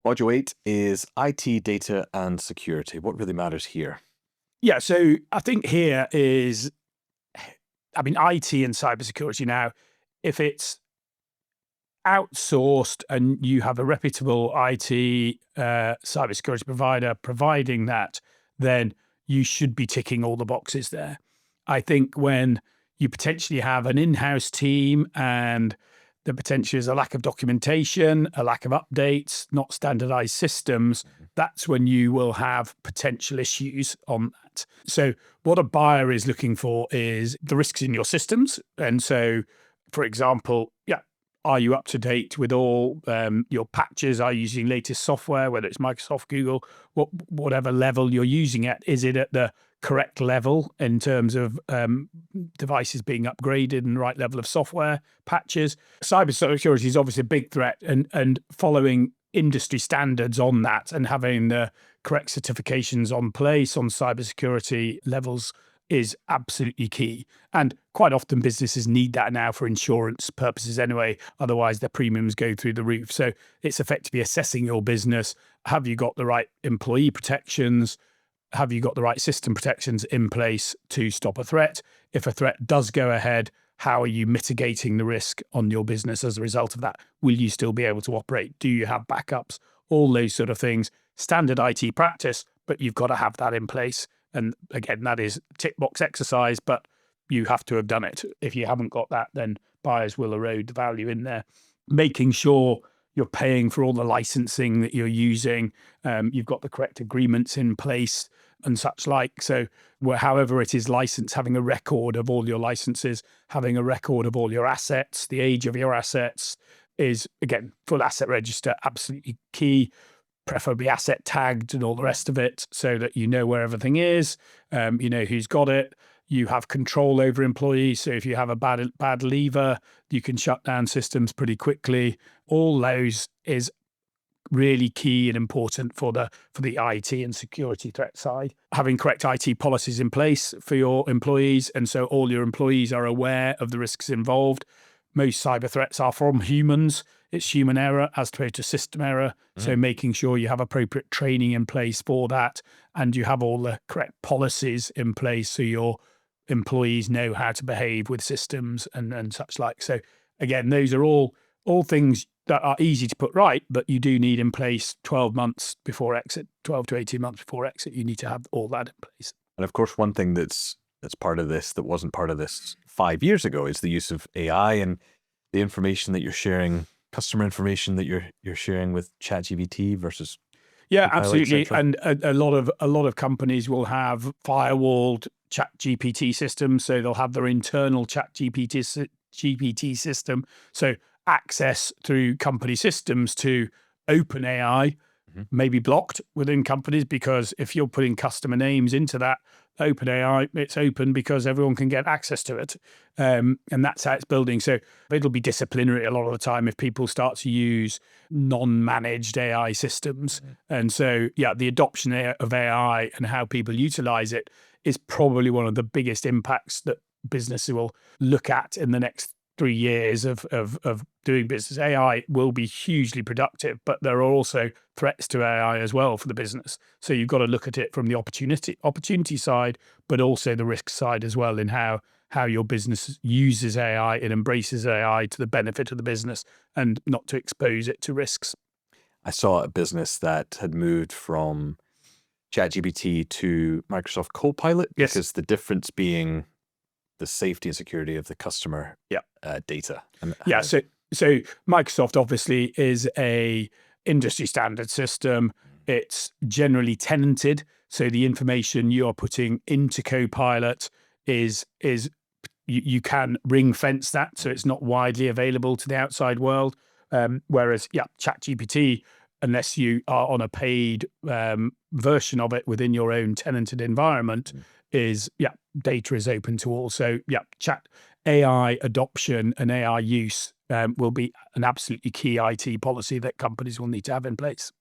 Module 8 is IT, data, and security. What really matters here? Yeah, so I think here is, IT and cybersecurity now, if it's outsourced and you have a reputable IT cybersecurity provider providing that, then you should be ticking all the boxes there. I think when you potentially have an in-house team and the potential is a lack of documentation, a lack of updates, not standardized systems, that's when you will have potential issues on that. So what a buyer is looking for is the risks in your systems. And so, for example, are you up to date with all your patches? Are you using latest software, whether it's Microsoft, Google, whatever level you're using at? Is it at the correct level in terms of devices being upgraded and the right level of software patches? Cybersecurity is obviously a big threat, and following industry standards on that and having the correct certifications on place on cybersecurity levels is absolutely key. And quite often businesses need that now for insurance purposes anyway, otherwise their premiums go through the roof. So it's effectively assessing your business. Have you got the right employee protections? Have you got the right system protections in place to stop a threat? If a threat does go ahead, how are you mitigating the risk on your business as a result of that? Will you still be able to operate? Do you have backups? All those sort of things. Standard IT practice, but you've got to have that in place. And again, that is tick box exercise, but you have to have done it. If you haven't got that, then buyers will erode the value in there. Making sure you're paying for all the licensing that you're using, you've got the correct agreements in place and such like. So however it is licensed, having a record of all your licenses, having a record of all your assets, the age of your assets is, again, full asset register, absolutely key. Preferably asset tagged and all the rest of it so that you know where everything is, you know who's got it. You have control over employees. So if you have a bad lever, you can shut down systems pretty quickly. All those is really key and important for the IT and security threat side. Having correct IT policies in place for your employees, and so all your employees are aware of the risks involved. Most cyber threats are from humans. It's human error as opposed to system error. So making sure you have appropriate training in place for that, and you have all the correct policies in place so your employees know how to behave with systems and such like. So again, those are all things that are easy to put right, but you do need in place 12 months before exit, 12 to 18 months before exit. You need to have all that in place. And of course, one thing that's part of this that wasn't part of this 5 years ago is the use of AI and the information that you're sharing, customer information that you're sharing with ChatGPT versus absolutely. And a lot of companies will have firewalled ChatGPT systems, so they'll have their internal GPT system. So access through company systems to OpenAI may be blocked within companies, because if you're putting customer names into that OpenAI, it's open because everyone can get access to it. And that's how it's building. So it'll be disciplinary a lot of the time if people start to use non-managed AI systems. And so, the adoption of AI and how people utilize it is probably one of the biggest impacts that businesses will look at in the next 3 years of doing business. AI will be hugely productive, but there are also threats to AI as well for the business. So you've got to look at it from the opportunity side, but also the risk side as well, in how your business uses AI and embraces AI to the benefit of the business and not to expose it to risks. I saw a business that had moved from ChatGPT to Microsoft Copilot, because the difference being the safety and security of the customer data. So Microsoft obviously is a industry standard system. It's generally tenanted, so the information you are putting into Copilot is you can ring fence that, so it's not widely available to the outside world. Whereas ChatGPT, unless you are on a paid version of it within your own tenanted environment, is data is open to all. So chat AI adoption and AI use will be an absolutely key IT policy that companies will need to have in place.